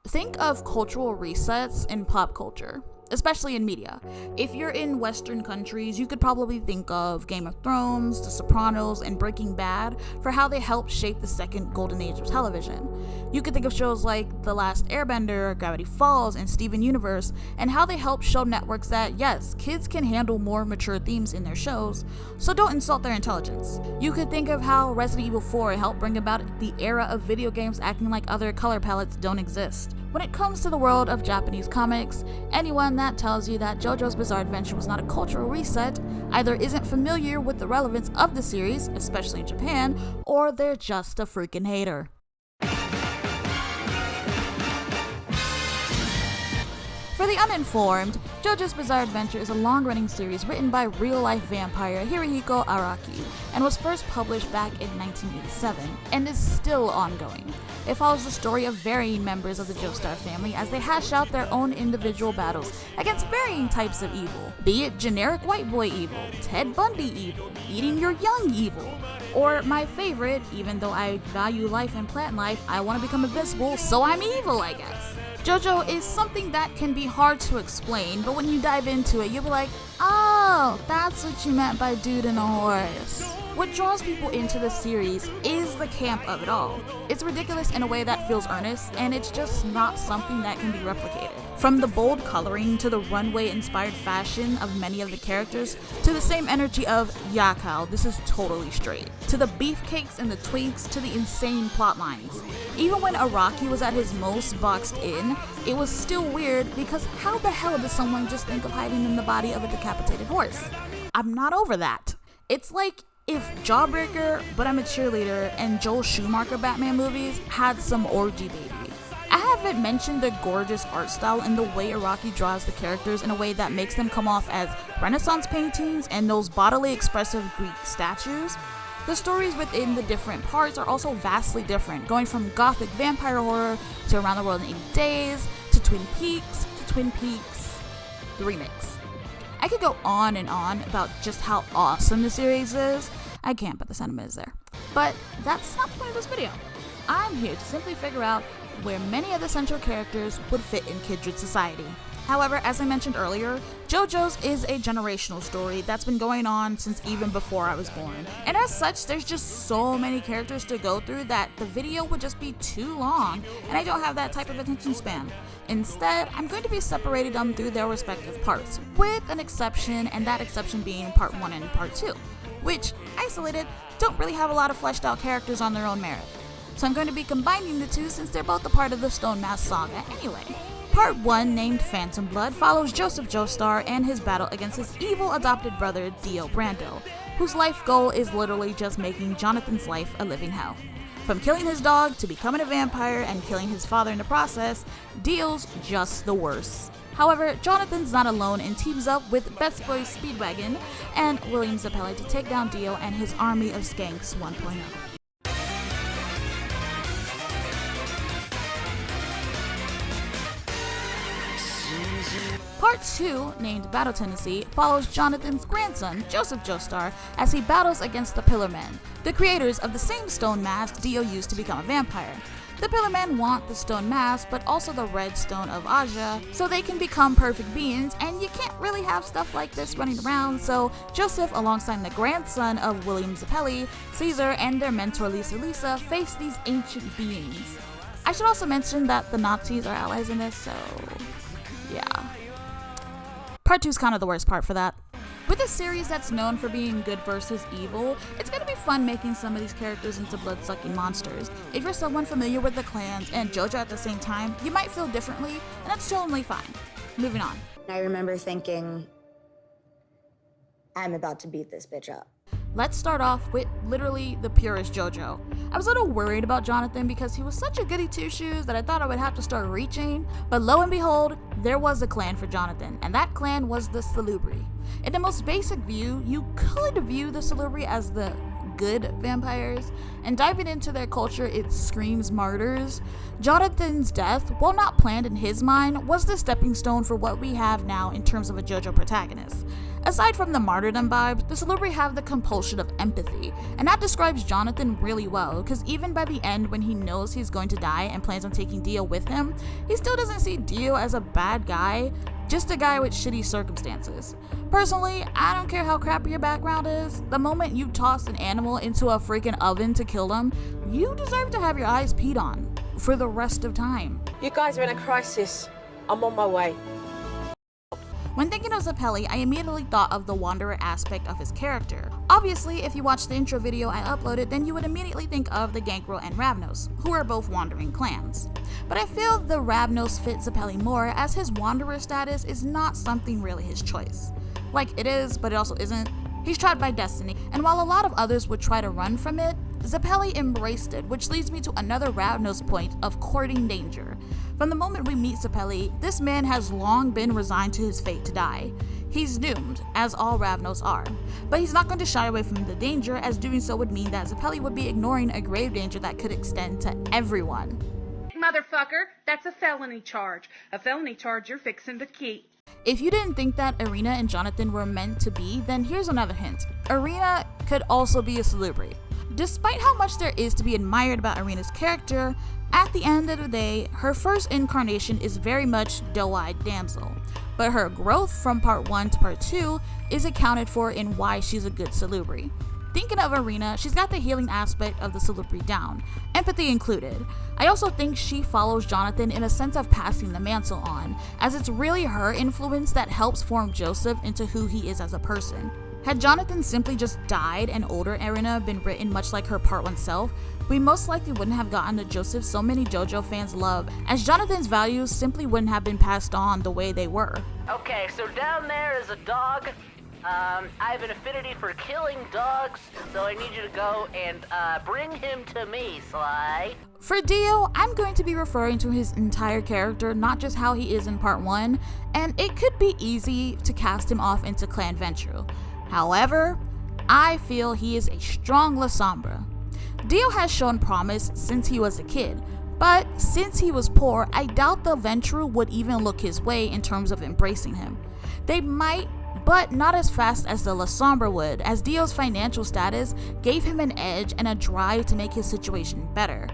Think of cultural resets in pop culture, especially in media. If you're in Western countries, you could probably think of Game of Thrones, The Sopranos, and Breaking Bad for how they helped shape the second golden age of television. You could think of shows like The Last Airbender, Gravity Falls, and Steven Universe, and how they helped show networks that, yes, kids can handle more mature themes in their shows, so don't insult their intelligence. You could think of how Resident Evil 4 helped bring about the era of video games acting like other color palettes don't exist. When it comes to the world of Japanese comics, anyone that tells you that JoJo's Bizarre Adventure was not a cultural reset either isn't familiar with the relevance of the series, especially in Japan, or they're just a freaking hater. For the uninformed, JoJo's Bizarre Adventure is a long-running series written by real-life vampire Hirohiko Araki and was first published back in 1987 and is still ongoing. It follows the story of varying members of the Joestar family as they hash out their own individual battles against varying types of evil, be it generic white boy evil, Ted Bundy evil, eating your young evil, or my favorite, even though I value life and plant life, I want to become invincible, so I'm evil, I guess. JoJo is something that can be hard to explain, but when you dive into it, you'll be like, oh, that's what you meant by dude and a horse. What draws people into the series is the camp of it all. It's ridiculous in a way that feels earnest, and it's just not something that can be replicated. From the bold coloring to the runway-inspired fashion of many of the characters, to the same energy of, yeah Kyle, this is totally straight, to the beefcakes and the twinks, to the insane plot lines. Even when Araki was at his most boxed in, it was still weird because how the hell does someone just think of hiding in the body of a decapitated horse? I'm not over that. It's like if Jawbreaker, But I'm a Cheerleader, and Joel Schumacher Batman movies had some orgy baby. I haven't mentioned the gorgeous art style and the way Araki draws the characters in a way that makes them come off as Renaissance paintings and those bodily expressive Greek statues. The stories within the different parts are also vastly different, going from gothic vampire horror to Around the World in 80 Days to Twin Peaks the remix. I could go on and on about just how awesome the series is. I can't, but the sentiment is there. But that's not the point of this video. I'm here to simply figure out where many of the central characters would fit in Kindred society. However, as I mentioned earlier, JoJo's is a generational story that's been going on since even before I was born. And as such, there's just so many characters to go through that the video would just be too long, and I don't have that type of attention span. Instead, I'm going to be separating them through their respective parts, with an exception, and that exception being part 1 and part 2, which, isolated, don't really have a lot of fleshed out characters on their own merit. So I'm going to be combining the two since they're both a part of the Stone Mask saga anyway. Part 1, named Phantom Blood, follows Joseph Joestar and his battle against his evil adopted brother, Dio Brando, whose life goal is literally just making Jonathan's life a living hell. From killing his dog to becoming a vampire and killing his father in the process, Dio's just the worst. However, Jonathan's not alone and teams up with Best Boy Speedwagon and William Zappelli to take down Dio and his army of skanks 1.0. Part 2, named Battle Tennessee, follows Jonathan's grandson, Joseph Joestar, as he battles against the Pillar Men, the creators of the same stone mask Dio used to become a vampire. The Pillar Men want the stone mask, but also the red stone of Aja, so they can become perfect beings, and you can't really have stuff like this running around, so Joseph, alongside the grandson of William Zappelli, Caesar, and their mentor Lisa, face these ancient beings. I should also mention that the Nazis are allies in this, so yeah. Part 2 is kind of the worst part for that. With a series that's known for being good versus evil, it's gonna be fun making some of these characters into blood-sucking monsters. If you're someone familiar with the clans and JoJo at the same time, you might feel differently, and that's totally fine. Moving on. I remember thinking, I'm about to beat this bitch up. Let's start off with literally the purest JoJo. I was a little worried about Jonathan because he was such a goody two-shoes that I thought I would have to start reaching, but lo and behold, there was a clan for Jonathan, and that clan was the Salubri. In the most basic view, you could view the Salubri as the good vampires, and diving into their culture, it screams martyrs. Jonathan's death, while not planned in his mind, was the stepping stone for what we have now in terms of a JoJo protagonist. Aside from the martyrdom vibes, the Salubri have the compulsion of empathy, and that describes Jonathan really well, because even by the end when he knows he's going to die and plans on taking Dio with him, he still doesn't see Dio as a bad guy, just a guy with shitty circumstances. Personally, I don't care how crappy your background is, the moment you toss an animal into a freaking oven to kill them, you deserve to have your eyes peed on for the rest of time. You guys are in a crisis. I'm on my way. When thinking of Zeppeli, I immediately thought of the wanderer aspect of his character. Obviously, if you watched the intro video I uploaded, then you would immediately think of the Gangrel and Ravnos, who are both wandering clans. But I feel the Ravnos fit Zeppeli more, as his wanderer status is not something really his choice. Like, it is, but it also isn't. He's trapped by destiny, and while a lot of others would try to run from it, Zeppeli embraced it, which leads me to another Ravnos point of courting danger. From the moment we meet Zeppeli, this man has long been resigned to his fate to die. He's doomed, as all Ravnos are, but he's not going to shy away from the danger, as doing so would mean that Zeppeli would be ignoring a grave danger that could extend to everyone. Motherfucker, that's a felony charge. A felony charge you're fixing to keep. If you didn't think that Irina and Jonathan were meant to be, then here's another hint. Irina could also be a Salubri. Despite how much there is to be admired about Irina's character, at the end of the day, her first incarnation is very much doe-eyed damsel, but her growth from part 1 to part 2 is accounted for in why she's a good Salubri. Thinking of Irina, she's got the healing aspect of the Salubri down, empathy included. I also think she follows Jonathan in a sense of passing the mantle on, as it's really her influence that helps form Joseph into who he is as a person. Had Jonathan simply just died and older Irina been written much like her part 1 self, we most likely wouldn't have gotten the Joseph so many JoJo fans love, as Jonathan's values simply wouldn't have been passed on the way they were. Okay, so down there is a dog. I have an affinity for killing dogs, so I need you to go and bring him to me, Sly. For Dio, I'm going to be referring to his entire character, not just how he is in part 1, and it could be easy to cast him off into Clan Ventrue. However, I feel he is a strong Lasombra. Dio has shown promise since he was a kid, but since he was poor, I doubt the Ventrue would even look his way in terms of embracing him. They might, but not as fast as the Lasombra would, as Dio's financial status gave him an edge and a drive to make his situation better.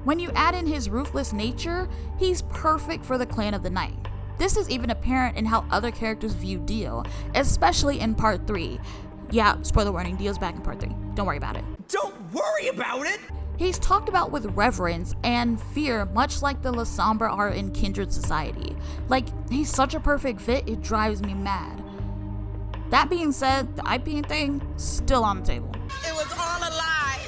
When you add in his ruthless nature, he's perfect for the Clan of the Night. This is even apparent in how other characters view Dio, especially in part 3. Yeah, spoiler warning, Dio's back in part 3. Don't worry about it. Don't worry about it! He's talked about with reverence and fear, much like the Lasombra are in Kindred Society. Like, he's such a perfect fit, it drives me mad. That being said, the IPing thing, still on the table. It was all a lie.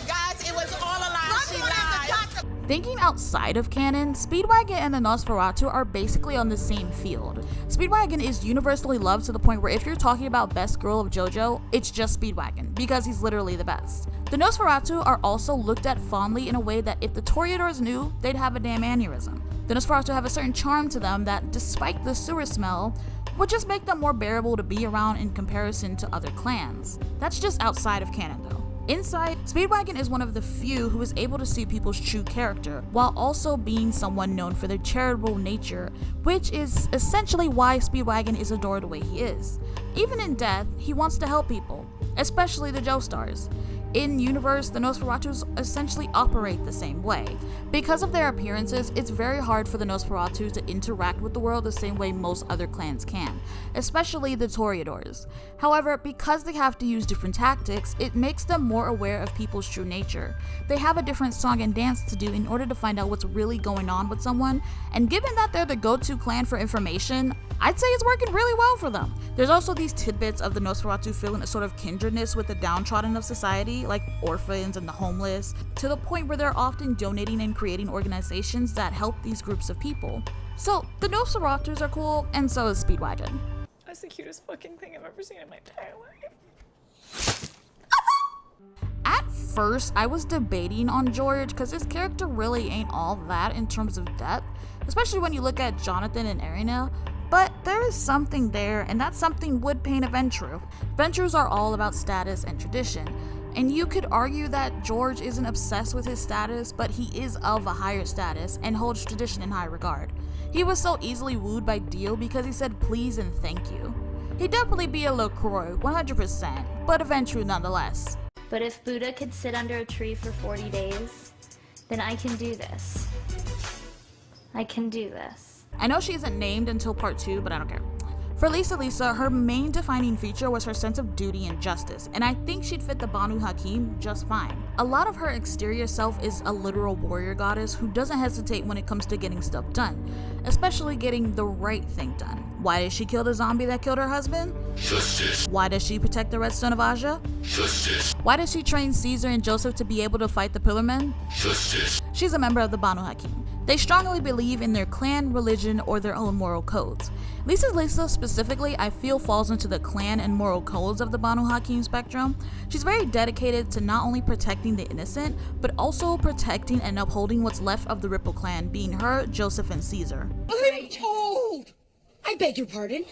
Guys, it was all a lie. She lied. Thinking outside of canon, Speedwagon and the Nosferatu are basically on the same field. Speedwagon is universally loved to the point where if you're talking about best girl of JoJo, it's just Speedwagon, because he's literally the best. The Nosferatu are also looked at fondly in a way that if the Toreadors knew, they'd have a damn aneurysm. The Nosferatu have a certain charm to them that, despite the sewer smell, would just make them more bearable to be around in comparison to other clans. That's just outside of canon though. Inside, Speedwagon is one of the few who is able to see people's true character, while also being someone known for their charitable nature, which is essentially why Speedwagon is adored the way he is. Even in death, he wants to help people, especially the Joestars. In universe, the Nosferatus essentially operate the same way. Because of their appearances, it's very hard for the Nosferatu to interact with the world the same way most other clans can, especially the Toreadors. However, because they have to use different tactics, it makes them more aware of people's true nature. They have a different song and dance to do in order to find out what's really going on with someone, and given that they're the go-to clan for information, I'd say it's working really well for them. There's also these tidbits of the Nosferatu feeling a sort of kindredness with the downtrodden of society, like orphans and the homeless, to the point where they're often donating and creating organizations that help these groups of people. So the Nosferatus are cool, and so is Speedwagon. That's the cutest fucking thing I've ever seen in my entire life. At first, I was debating on George because his character really ain't all that in terms of depth, especially when you look at Jonathan and Irina. But there is something there, and that something would paint a Ventrue. Ventrues are all about status and tradition. And you could argue that George isn't obsessed with his status, but he is of a higher status and holds tradition in high regard. He was so easily wooed by Dio because he said please and thank you. He'd definitely be a LaCroix, 100%, but eventually nonetheless. But if Buddha could sit under a tree for 40 days, then I can do this. I can do this. I know she isn't named until part 2, but I don't care. For Lisa, her main defining feature was her sense of duty and justice, and I think she'd fit the Banu Hakim just fine. A lot of her exterior self is a literal warrior goddess who doesn't hesitate when it comes to getting stuff done, especially getting the right thing done. Why did she kill the zombie that killed her husband? Justice. Why does she protect the Redstone of Aja? Justice. Why does she train Caesar and Joseph to be able to fight the Pillar Men? Justice. She's a member of the Banu Hakim. They strongly believe in their clan, religion, or their own moral codes. Lisa specifically, I feel falls into the clan and moral codes of the Banu Hakim spectrum. She's very dedicated to not only protecting the innocent, but also protecting and upholding what's left of the Ripple clan, being her, Joseph, and Caesar. I'm told! I beg your pardon?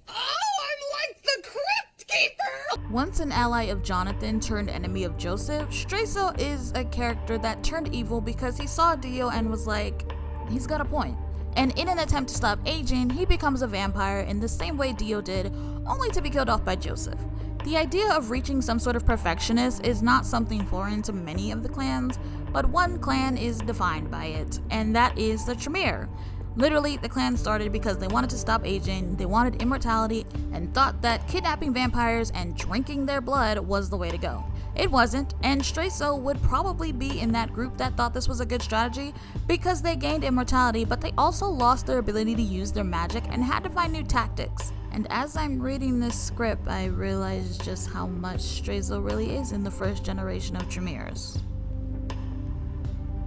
Oh, I'm like the Crypt Keeper! Once an ally of Jonathan turned enemy of Joseph, Straiso is a character that turned evil because he saw Dio and was like, he's got a point. And in an attempt to stop aging, he becomes a vampire in the same way Dio did, only to be killed off by Joseph. The idea of reaching some sort of perfectionist is not something foreign to many of the clans, but one clan is defined by it, and that is the Tremere. Literally, the clan started because they wanted to stop aging, they wanted immortality, and thought that kidnapping vampires and drinking their blood was the way to go. It wasn't, and Straiso would probably be in that group that thought this was a good strategy because they gained immortality, but they also lost their ability to use their magic and had to find new tactics. And as I'm reading this script, I realize just how much Straiso really is in the first generation of Tremeres.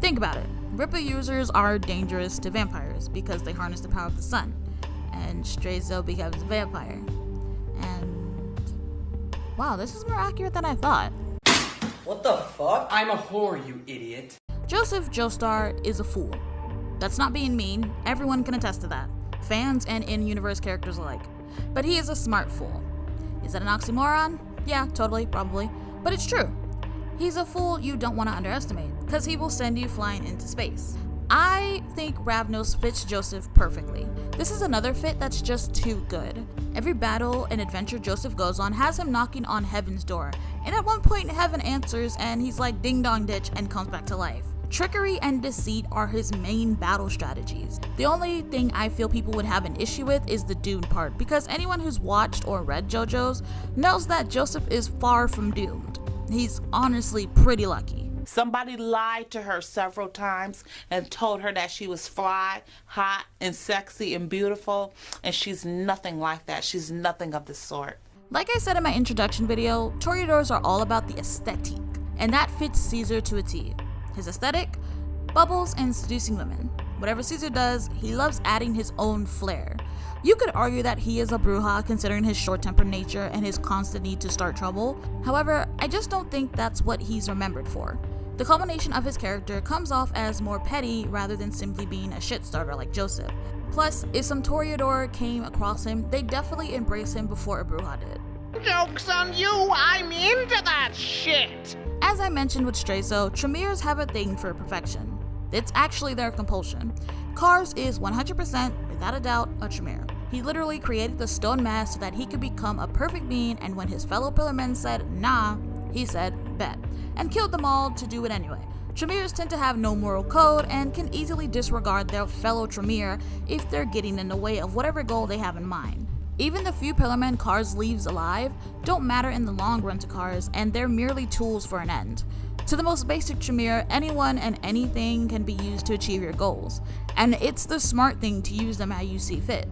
Think about it. Ripple users are dangerous to vampires because they harness the power of the sun, and Straiso becomes a vampire. And wow, this is more accurate than I thought. What the fuck? I'm a whore, you idiot. Joseph Joestar is a fool. That's not being mean, everyone can attest to that. Fans and in-universe characters alike. But he is a smart fool. Is that an oxymoron? Yeah, totally, probably. But it's true. He's a fool you don't want to underestimate, because he will send you flying into space. I think Ravnos fits Joseph perfectly. This is another fit that's just too good. Every battle and adventure Joseph goes on has him knocking on heaven's door, and at one point heaven answers and he's like ding dong ditch and comes back to life. Trickery and deceit are his main battle strategies. The only thing I feel people would have an issue with is the doomed part, because anyone who's watched or read JoJo's knows that Joseph is far from doomed. He's honestly pretty lucky. Somebody lied to her several times and told her that she was fly, hot, and sexy and beautiful, and she's nothing like that. She's nothing of the sort. Like I said in my introduction video, Toreadors are all about the aesthetic, and that fits Caesar to a T. His aesthetic? Bubbles and seducing women. Whatever Caesar does, he loves adding his own flair. You could argue that he is a Brujah considering his short-tempered nature and his constant need to start trouble. However, I just don't think that's what he's remembered for. The culmination of his character comes off as more petty rather than simply being a shit-starter like Joseph. Plus, if some Toreador came across him, they'd definitely embrace him before a Brujah did. Joke's on you, I'm into that shit! As I mentioned with Straiso, Tremeres have a thing for perfection. It's actually their compulsion. Kars is 100%, without a doubt, a Tremere. He literally created the stone mask so that he could become a perfect being, and when his fellow Pillar Men said, nah, he said, bet, and killed them all to do it anyway. Tremeres tend to have no moral code and can easily disregard their fellow Tremere if they're getting in the way of whatever goal they have in mind. Even the few Pillar Men Kars leaves alive don't matter in the long run to Kars, and they're merely tools for an end. To the most basic Tremere, anyone and anything can be used to achieve your goals, and it's the smart thing to use them how you see fit.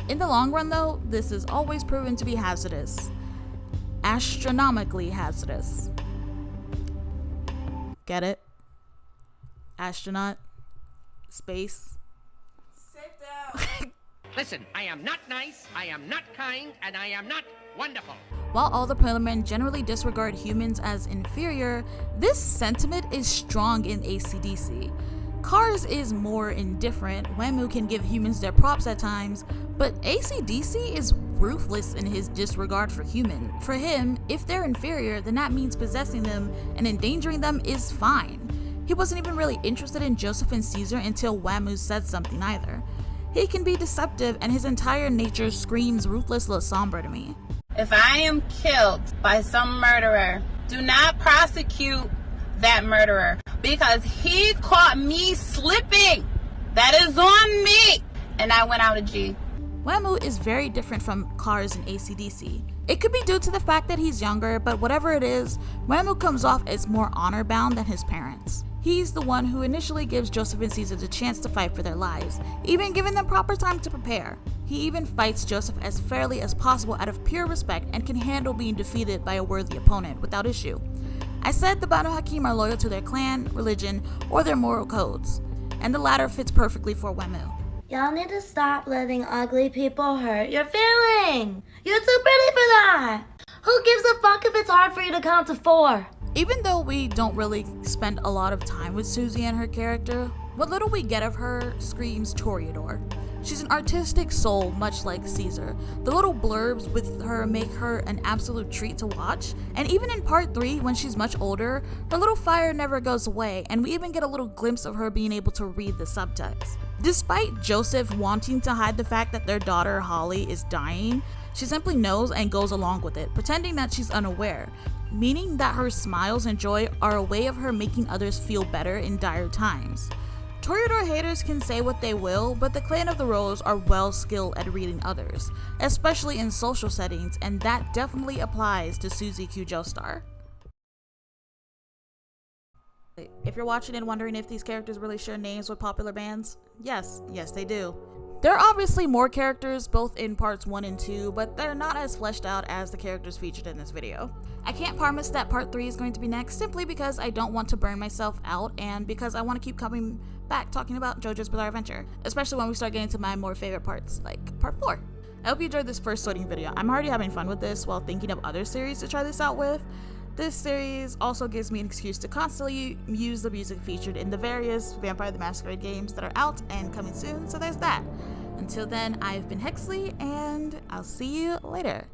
In the long run though, this is always proven to be hazardous. Astronomically hazardous. Get it? Astronaut. Space. Sit down. Listen, I am not nice, I am not kind, and I am not wonderful. While all the Pillar Men generally disregard humans as inferior, this sentiment is strong in AC/DC. Kars is more indifferent, Wemu can give humans their props at times, but AC/DC is ruthless in his disregard for human. For him, if they're inferior, then that means possessing them and endangering them is fine. He wasn't even really interested in Joseph and Caesar until Wamu said something either. He can be deceptive, and his entire nature screams ruthless Lasombra to me. If I am killed by some murderer, do not prosecute that murderer because he caught me slipping. That is on me. And I went out of G. Wamu is very different from Cars and AC/DC. It could be due to the fact that he's younger, but whatever it is, Wamu comes off as more honor-bound than his parents. He's the one who initially gives Joseph and Caesar the chance to fight for their lives, even giving them proper time to prepare. He even fights Joseph as fairly as possible out of pure respect and can handle being defeated by a worthy opponent without issue. I said the Banu Hakim are loyal to their clan, religion, or their moral codes, and the latter fits perfectly for Wamu. Y'all need to stop letting ugly people hurt your feelings. You're too pretty for that. Who gives a fuck if it's hard for you to count to 4? Even though we don't really spend a lot of time with Suzy and her character, what little we get of her screams Toreador. She's an artistic soul, much like Caesar. The little blurbs with her make her an absolute treat to watch, and even in part 3, when she's much older, her little fire never goes away, and we even get a little glimpse of her being able to read the subtext. Despite Joseph wanting to hide the fact that their daughter Holly is dying, she simply knows and goes along with it, pretending that she's unaware, meaning that her smiles and joy are a way of her making others feel better in dire times. Toreador haters can say what they will, but the Clan of the Rose are well skilled at reading others, especially in social settings, and that definitely applies to Suzy Q Joestar. If you're watching and wondering if these characters really share names with popular bands, yes they do. There are obviously more characters both in parts 1 and 2, but they're not as fleshed out as the characters featured in this video. I can't promise that part 3 is going to be next simply because I don't want to burn myself out and because I want to keep coming back talking about JoJo's Bizarre Adventure, especially when we start getting to my more favorite parts, like part 4. I hope you enjoyed this first sorting video. I'm already having fun with this while thinking of other series to try this out with. This series also gives me an excuse to constantly use the music featured in the various Vampire the Masquerade games that are out and coming soon, so there's that. Until then, I've been Hexley, and I'll see you later.